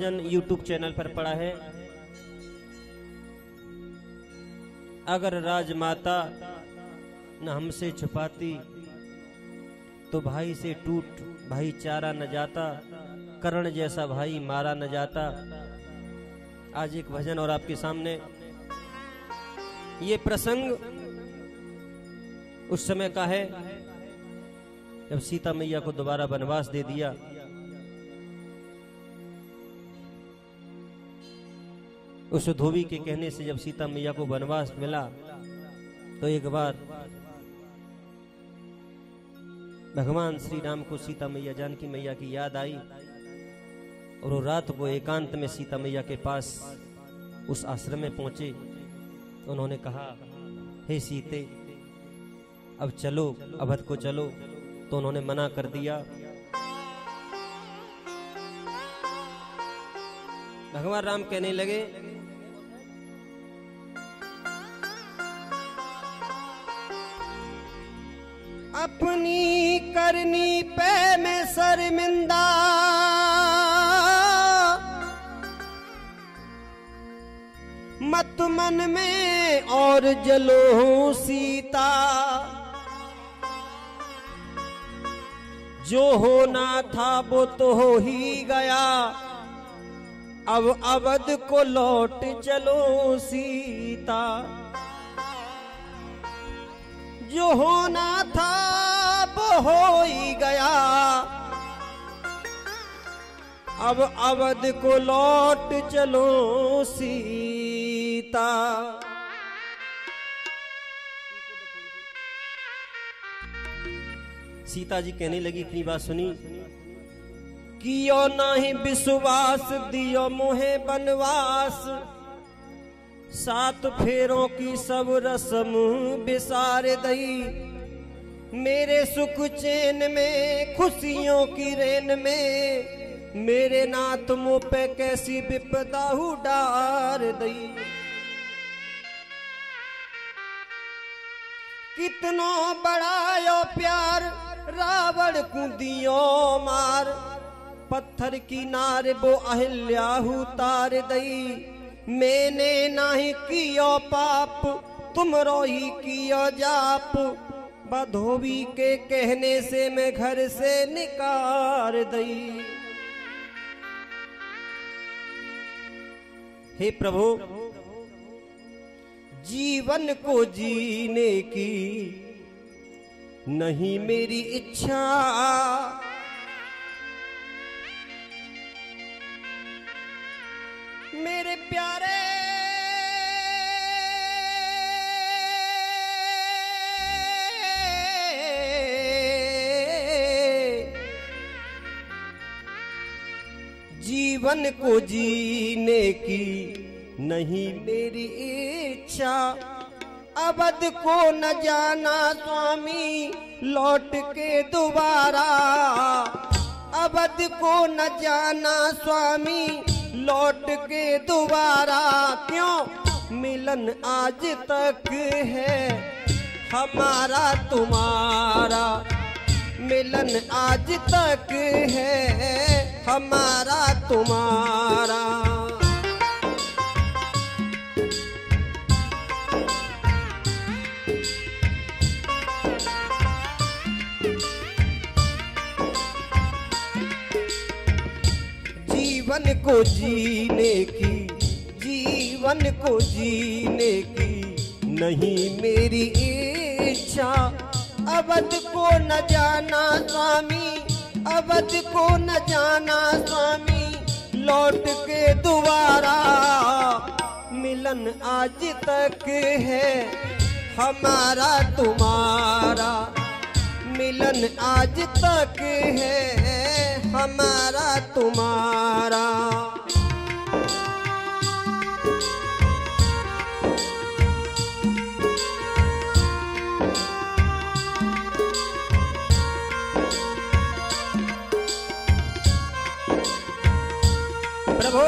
भजन YouTube channel पर पड़ा है। अगर राजमाता न हमसे छुपाती तो भाई से टूट भाईचारा न जाता, कर्ण जैसा भाई मारा न जाता। आज एक भजन और आपके सामने। ये प्रसंग उस समय का है जब सीता मैया को दोबारा वनवास दे दिया। उस धोबी के कहने से जब सीता मैया को वनवास मिला तो एक बार भगवान श्री राम को सीता मैया जानकी मैया की याद आई और वो रात को एकांत में सीता मैया के पास उस आश्रम में पहुंचे। उन्होंने कहा, हे सीते अब चलो, अवध को चलो। तो उन्होंने मना कर दिया। भगवान राम कहने लगे, अपनी करनी पे मैं शर्मिंदा, मत मन में और जलो सीता। जो होना था वो तो हो ही गया, अब अवध को लौट चलो सीता। जो होना था वो हो ही गया, अब अवध को लौट चलो सीता। सीता जी कहने लगी, इतनी बात सुनी, कियो नहीं विश्वास दियो मोहे बनवास। 7 फेरों की सब रस्म बिसार दई, मेरे सुख चैन में खुशियों की रेन में, मेरे नाथ मुँह पे कैसी विपदा डार दई। कितनो बड़ा प्यार रावण को दियो मार, पत्थर की नार वो अहिल्याहु तार दई। मैंने नहीं कियो पाप तुमरो ही कियो जाप, बधोबी के कहने से मैं घर से निकाल दई। हे प्रभु, जीवन को जीने की नहीं मेरी इच्छा, मेरे प्यारे जीवन को जीने की नहीं मेरी इच्छा। अवध को न जाना स्वामी लौट के दोबारा, अवध को न जाना स्वामी लौट के दोबारा। क्यों मिलन आज तक है हमारा तुम्हारा, मिलन आज तक है हमारा तुम्हारा। जीवन को जीने की, जीवन को जीने की नहीं मेरी इच्छा। अवध को न जाना स्वामी, अवध को न जाना स्वामी लौट के दोबारा। मिलन आज तक है हमारा तुम्हारा, मिलन आज तक है हमारा तुम्हारा। प्रभु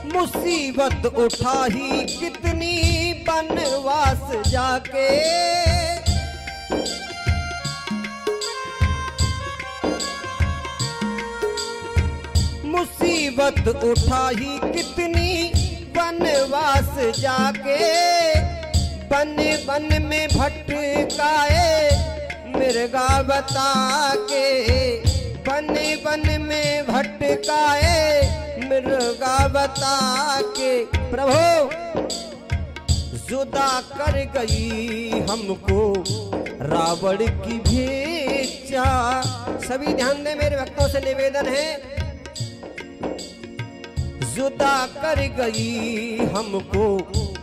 मुसीबत उठाई कितनी बनवास जाके, मुसीबत उठाई कितनी वनवास जाके, बन बन में भटकाए मिर्गा बता के, बन बन में भटकाए मिर्गा बता के। प्रभु जुदा कर गई हमको रावण की भेजा। सभी ध्यान दें, मेरे भक्तों से निवेदन है, जुदा कर गई हमको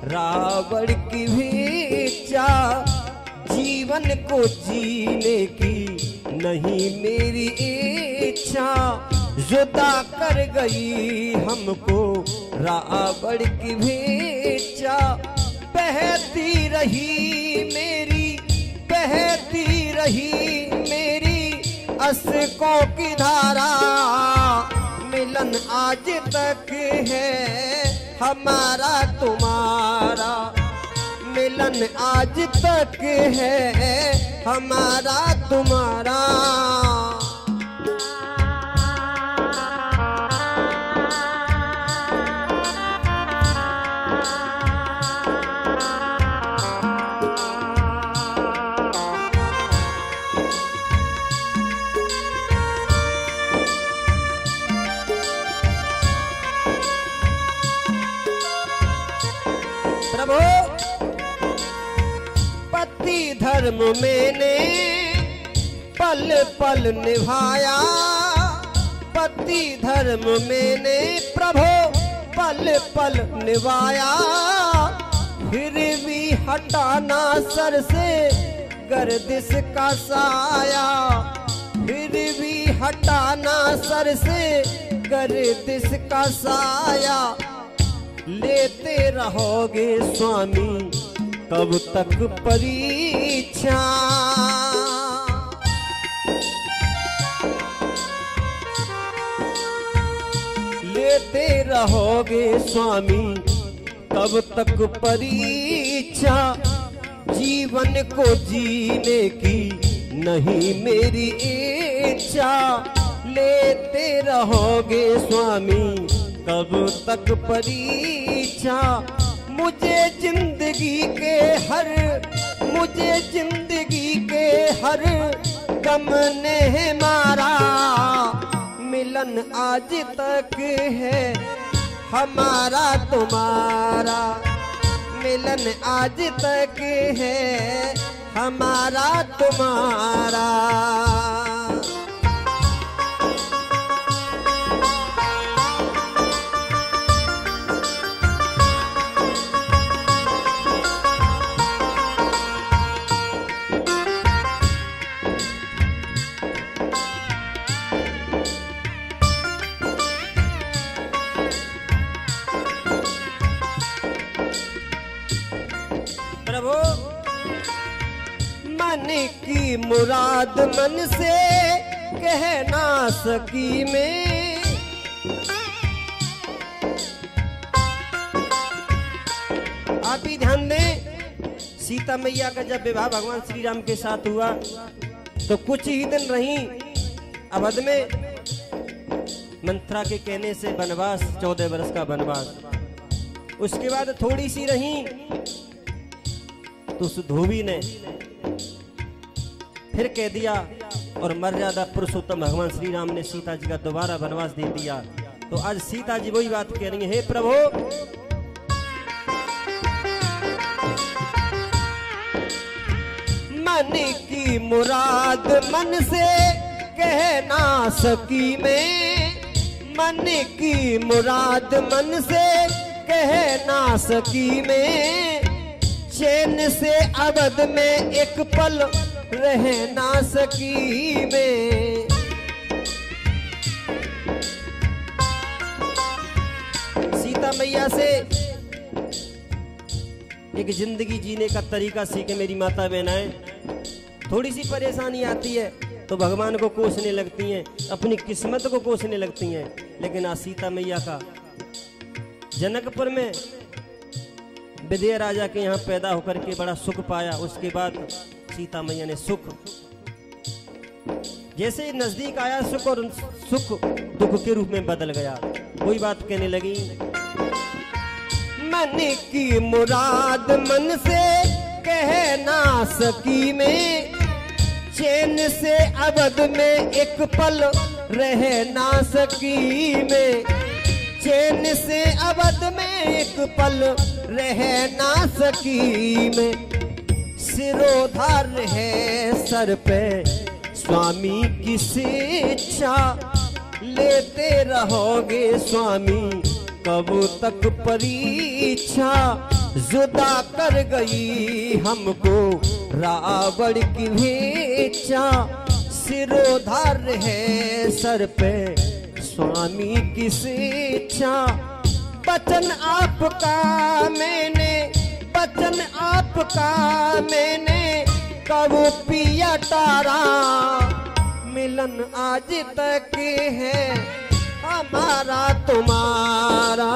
रावण की भेजा। जीवन को जीने की नहीं मेरी इच्छा, जुदा कर गई हमको रावण की भेजा। बहती रही मेरी, बहती रही मेरी अश्कों की धारा, मिलन आज तक है हमारा तुम्हारा, मिलन आज तक है हमारा तुम्हारा। प्रभु पति धर्म मैंने पल पल निभाया, पति धर्म मैंने प्रभु पल पल निभाया। फिर भी हटाना सर से गर्दिश का साया, फिर भी हटाना सर से गर्दिश का साया। लेते रहोगे स्वामी कब तक परीक्षा, लेते रहोगे स्वामी कब तक परीक्षा। जीवन को जीने की नहीं मेरी इच्छा, लेते रहोगे स्वामी कब तक परीक्षा। मुझे जिंदगी के हर, मुझे जिंदगी के हर गम ने मारा, मिलन आज तक है हमारा तुम्हारा, मिलन आज तक है हमारा तुम्हारा। प्रभु मन की मुराद मन से कह ना सकी मैं, आप ही ध्यान दें। सीता मैया का जब विवाह भगवान श्री राम के साथ हुआ तो कुछ ही दिन रही अवध में। मंत्रा के कहने से वनवास, 14 वर्ष का वनवास। उसके बाद थोड़ी सी रही तो उस धोबी ने फिर कह दिया और मर्यादा पुरुषोत्तम भगवान श्री राम ने सीता जी का दोबारा वनवास दे दिया। तो आज सीता जी वही बात कह रही है, हे प्रभु मन की मुराद मन से कह ना सकी मैं, मन की मुराद मन से कह ना सकी मैं। चैन से अवध में एक पल रह ना सकी मैं। सीता मैया से एक जिंदगी जीने का तरीका सीखे मेरी माता बहनाएं। थोड़ी सी परेशानी आती है तो भगवान को कोसने लगती हैं, अपनी किस्मत को कोसने लगती हैं। लेकिन आज सीता मैया का जनकपुर में विदेह राजा के यहाँ पैदा होकर के बड़ा सुख पाया। उसके बाद सीता मैया ने सुख, जैसे नजदीक आया सुख, और सुख दुख के रूप में बदल गया। वही बात कहने लगी, मन की मुराद मन से कह ना सकी मैं, चैन से अवध में एक पल रह ना सकी मैं, चैन से अवध में एक पल रह ना सकी मैं। सिरोधार है सर पे स्वामी की शिक्षा, लेते रहोगे स्वामी कब तक परीक्षा। जुदा कर गई हमको रावण की भेचा, सिरोधार है सर पे स्वामी की शिक्षा। वचन आपका मैंने, वचन आपका मैंने कब पिया तारा, मिलन आज तक है हमारा तुम्हारा।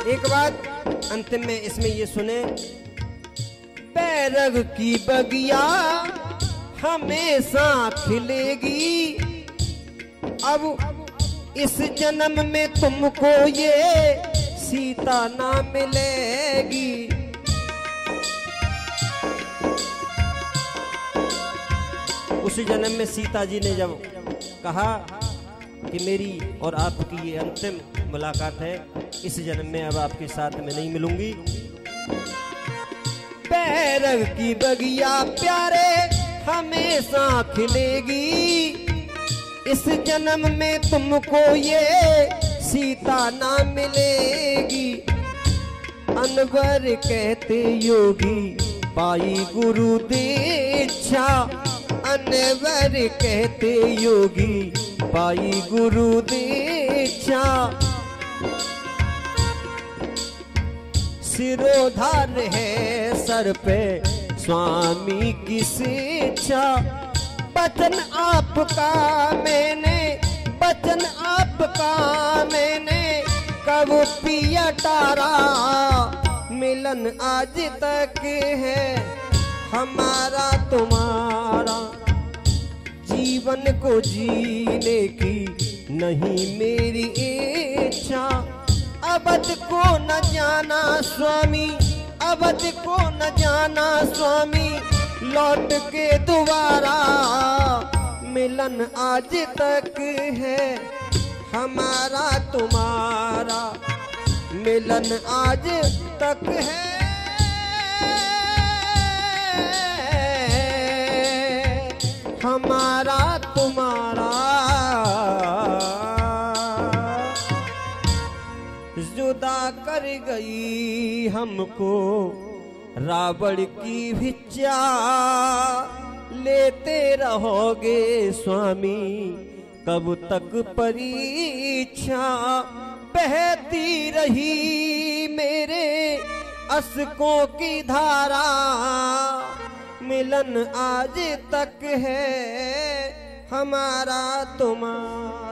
एक बात अंतिम में इसमें ये सुने, बैरग की बगिया हमेशा खिलेगी, अब इस जन्म में तुमको ये सीता ना मिलेगी। उसी जन्म में सीता जी ने जब कहा कि मेरी और आपकी ये अंतिम मुलाकात है, इस जन्म में अब आपके साथ में नहीं मिलूंगी। बैरग की बगिया प्यारे हमेशा खिलेगी, इस जन्म में तुमको ये सीता ना मिलेगी। अनवर कहते योगी पाई गुरु दीक्षा, अनवर कहते योगी पाई गुरु दीक्षा। सिरोधार है सर पे स्वामी की शिक्षा, वचन आपका मैंने, वचन आपका मैंने कब पिया तारा, मिलन आज तक है हमारा तुम्हारा। जीवन को जीने की नहीं मेरी इच्छा, अवध को न जाना स्वामी, अवध को न जाना स्वामी, लौट के दोबारा। मिलन आज तक है हमारा तुम्हारा, मिलन आज तक है हमारा तुम्हारा। जुदा कर गई हमको रावण की भिक्षा, लेते रहोगे स्वामी कब तक परीक्षा। बहती रही मेरे अश्कों की धारा, मिलन आज तक है हमारा तुम्हारा।